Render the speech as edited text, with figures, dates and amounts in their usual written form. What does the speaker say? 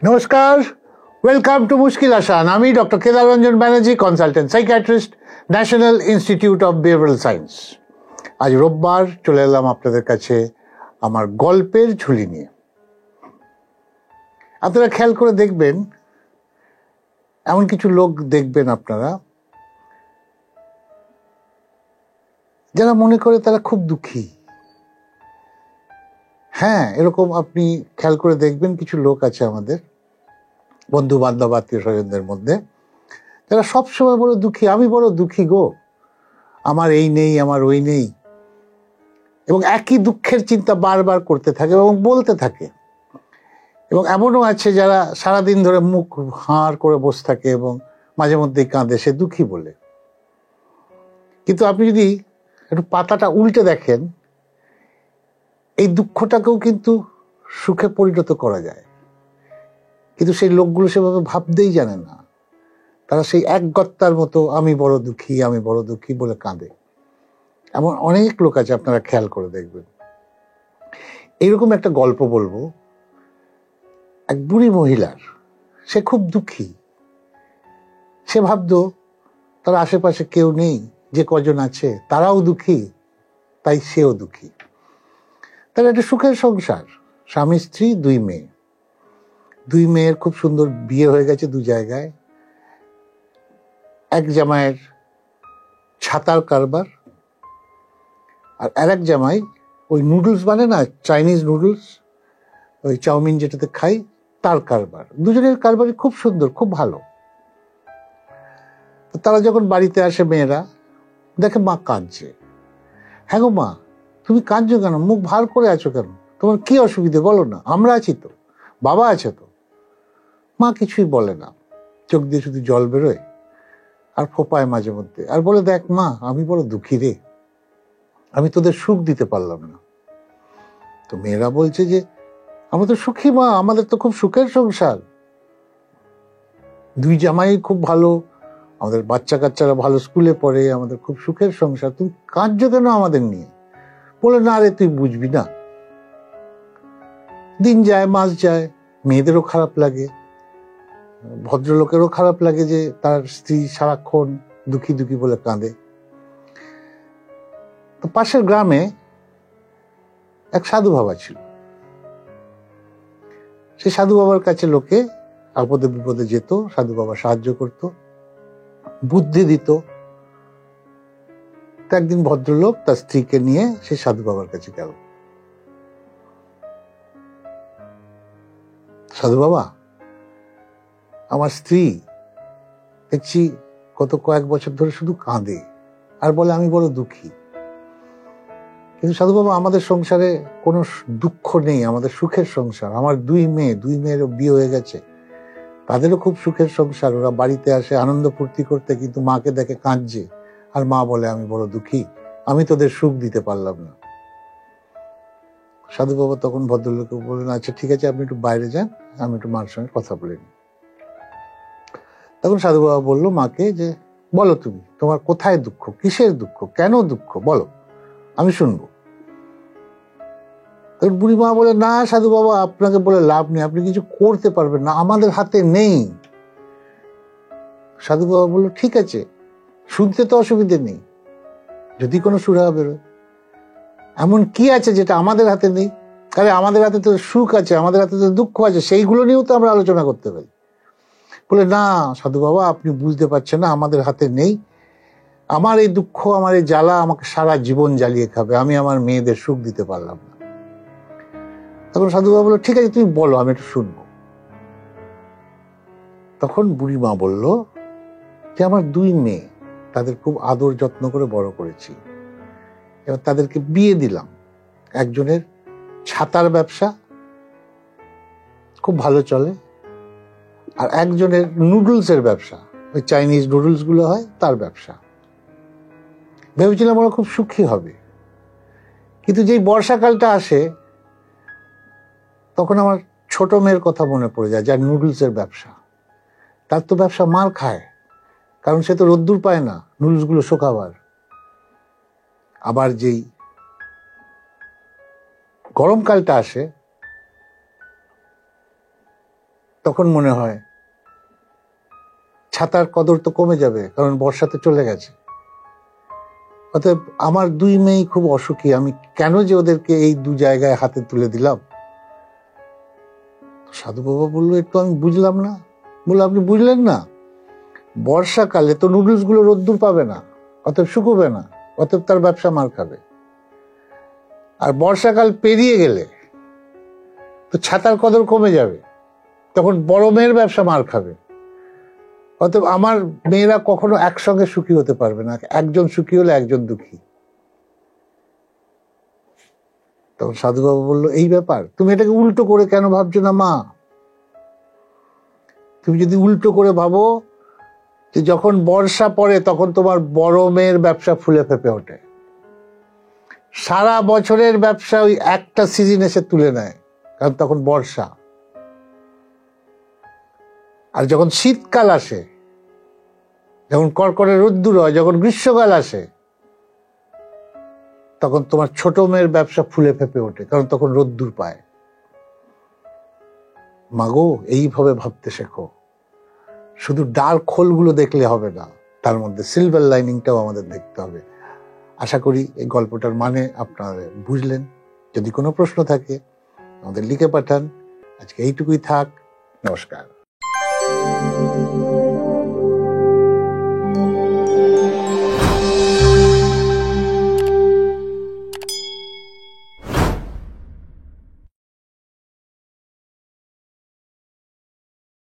নমস্কার, welcome to মুশকিল আসান। আমি doctor Kedar Ranjan Banerjee, consultant psychiatrist, national institute of behavioural science. আজ রোববার চলে এলাম আপনাদের কাছে আমার গল্পের ঝুলি নিয়ে। আপনারা খেয়াল করে দেখবেন, এমন কিছু লোক দেখবেন আপনারা যারা মনে করে তারা খুব দুঃখী। হ্যাঁ, এরকম আপনি খেয়াল করে দেখবেন কিছু লোক আছে আমাদের বন্ধু বান্ধব আত্মীয় স্বজনদের মধ্যে যারা সবসময় বড় দুঃখী। আমি বড় দুঃখী গো, আমার এই নেই, আমার ওই নেই, এবং একই দুঃখের চিন্তা বারবার করতে থাকে এবং বলতে থাকে। এবং এমনও আছে যারা সারাদিন ধরে মুখ হাঁ করে বসে থাকে এবং মাঝে মধ্যেই কাঁদে, সে দুঃখী বলে। কিন্তু আপনি যদি একটু পাতাটা উল্টে দেখেন, এই দুঃখটাকেও কিন্তু সুখে পরিণত করা যায়। কিন্তু সেই লোকগুলো সেভাবে ভাবতেই জানে না। তারা সেই এক গত্তার মতো আমি বড় দুঃখী, আমি বড় দুঃখী বলে কাঁদে। এমন অনেক লোক আছে, আপনারা খেয়াল করে দেখবেন। এইরকম একটা গল্প বলবো এক বুড়ি মহিলার। সে খুব দুঃখী। সে ভাবতো তার আশেপাশে কেউ নেই, যে কজন আছে তারাও দুঃখী, তাই সেও দুঃখী। তার একটা সুখের সংসার, স্বামী স্ত্রী, দুই মেয়ে। দুই মেয়ের খুব সুন্দর বিয়ে হয়ে গেছে দু জায়গায়। এক জামাইয়ের ছাতার কারবার, আর এক জামাই ওই নুডলস বানে না, চাইনিজ নুডলস, ওই চাউমিন যেটাতে খাই, তার কারবার। দুজনের কারবারই খুব সুন্দর, খুব ভালো। তারা যখন বাড়িতে আসে, মেয়েরা দেখে মা কাঁদছে। হ্যাঁ গো মা, তুমি কাঁদছো কেন? মুখ ভার করে আছো কেন? তোমার কি অসুবিধে বলো না, আমরা আছি তো, বাবা আছে তো। মা কিছুই বলে না, চোখ দিয়ে শুধু জল বেরোয় আর ফোপায় মাঝে মধ্যে, আর বলে, দেখ মা, আমি বড় দুঃখী রে, আমি তোদের সুখ দিতে পারলাম না। তো মেয়েরা বলছে যে আমরা তো সুখী মা, আমাদের তো খুব সুখের সংসার, দুই জামাই খুব ভালো, আমাদের বাচ্চা কাচ্চারা ভালো স্কুলে পড়ে, আমাদের খুব সুখের সংসার, তুমি কাঁদছো কেন আমাদের নিয়ে? বলে, না রে, তুই বুঝবি না। দিন যায়, মাস যায়, মেয়েদেরও খারাপ লাগে, ভদ্রলোকেরও খারাপ লাগে যে তার স্ত্রী সারাক্ষণ দুঃখী দুঃখী বলে কাঁদে। তো পাশের গ্রামে এক সাধু বাবা ছিল। সে সাধু বাবার কাছে লোকে আপদে বিপদে যেত, সাধু বাবা সাহায্য করত, বুদ্ধি দিত। একদিন ভদ্রলোক তার স্ত্রীকে নিয়ে সে সাধু বাবার কাছে গেল। সাধু বাবা, আমার স্ত্রী দেখছি গত কয়েক বছর ধরে শুধু কাঁদে আর বলে আমি বড় দুঃখী। কিন্তু সাধু বাবা, আমাদের সংসারে কোনো দুঃখ নেই, আমাদের সুখের সংসার। আমার দুই মেয়ের বিয়ে হয়ে গেছে, তাদেরও খুব সুখের সংসার। ওরা বাড়িতে আসে আনন্দ ফুর্তি করতে, কিন্তু মাকে দেখে কাঁদছে আর মা বলে আমি বড় দুঃখী, আমি তোদের সুখ দিতে পারলাম না। সাধু বাবা তখন ভদ্রলোকে বললেন, আচ্ছা ঠিক আছে, আপনি একটু বাইরে যান, আমি একটু মার সঙ্গে কথা বলে নিই। তখন সাধু বাবা বললো মাকে যে, বলো তুমি, তোমার কোথায় দুঃখ, কিসের দুঃখ, কেন দুঃখ, বলো, আমি শুনবো। তখন বুড়ি মা বলে, না সাধু বাবা, আপনাকে বলে লাভ নেই, আপনি কিছু করতে পারবেন না, আমাদের হাতে নেই। সাধু বাবা বললো, ঠিক আছে, শুনতে তো অসুবিধে নেই, যদি কোনো সুরাহা বেরোয়। এমন কি আছে যেটা আমাদের হাতে নেই? আরে আমাদের হাতে তো সুখ আছে, আমাদের হাতে তো দুঃখ আছে, সেইগুলো নিয়েও তো আমরা আলোচনা করতে পারি। বলে, না সাধু বাবা, আপনি বুঝতে পারছেন না, আমাদের হাতে নেই। আমার এই দুঃখ, আমার এই জ্বালা আমাকে সারা জীবন জ্বালিয়ে খাবে, আমি আমার মেয়েদের সুখ দিতে পারলাম না। তখন সাধু বাবা বললো, ঠিক আছে, তুমি বলো, আমি একটু শুনবো। তখন বুড়ি মা বলল যে, আমার দুই মেয়ে, তাদের খুব আদর যত্ন করে বড় করেছি, এবার তাদেরকে বিয়ে দিলাম। একজনের ছাতার ব্যবসা খুব ভালো চলে, আর একজনের নুডলসের ব্যবসা, ওই চাইনিজ নুডলস গুলো হয়, তার ব্যবসা। ভেবেছিলাম ওরা খুব সুখী হবে। কিন্তু যেই বর্ষাকালটা আসে, তখন আমার ছোট মেয়ের কথা মনে পড়ে যায়, যার নুডলসের ব্যবসা। তার তো ব্যবসা মার খায়, কারণ সে তো রোদ্দুর পায় না নুডলস গুলো শোকাবার। আবার যেই গরমকালটা আসে, তখন মনে হয় ছাতার কদর তো কমে যাবে, কারণ বর্ষা তো চলে গেছে। অতএব আমার দুই মেয়ে খুব অসুখী, আমি কেন যে ওদেরকে এই দু জায়গায় হাতে তুলে দিলাম। সাধু বাবা বললো, একটু আমি বুঝলাম না। বললো, আপনি বুঝলেন না? বর্ষাকালে তো নুডলস গুলো রোদ্দুর পাবে না, অতএব শুকোবে না, অতএব তার ব্যবসা মার খাবে। আর বর্ষাকাল পেরিয়ে গেলে তো ছাতার কদর কমে যাবে, তখন বড় মেয়ের ব্যবসা মার খাবে। অতএব আমার মেয়েরা কখনো একসঙ্গে সুখী হতে পারবে না, একজন সুখী হলে একজন দুঃখী। তখন সাধুবাবু বললো, এই ব্যাপার, তুমি এটাকে উল্টো করে কেন ভাবছো না মা? তুমি যদি উল্টো করে ভাবো যে যখন বর্ষা পড়ে তখন তোমার বড় মেয়ের ব্যবসা ফুলে ফেপে ওঠে, সারা বছরের ব্যবসা ওই একটা সিজন এসে তুলে নেয়, কারণ তখন বর্ষা। আর যখন শীতকাল আসে, যখন কড়কড়ে রোদ্দুর হয়, যখন গ্রীষ্মকাল আসে, তখন তোমার ছোট মেয়ের ব্যবসা ফুলে ফেপে ওঠে, কারণ তখন রোদ্দুর পায়। মাগো, এইভাবে ভাবতে শেখো। শুধু ডার্ক হোলগুলো দেখলে হবে না, তার মধ্যে সিলভার লাইনিংটাও আমাদের দেখতে হবে। আশা করি এই গল্পটার মানে আপনারা বুঝলেন। যদি কোনো প্রশ্ন থাকে আমাদের লিখে পাঠান। আজকে এইটুকুই থাক। নমস্কার।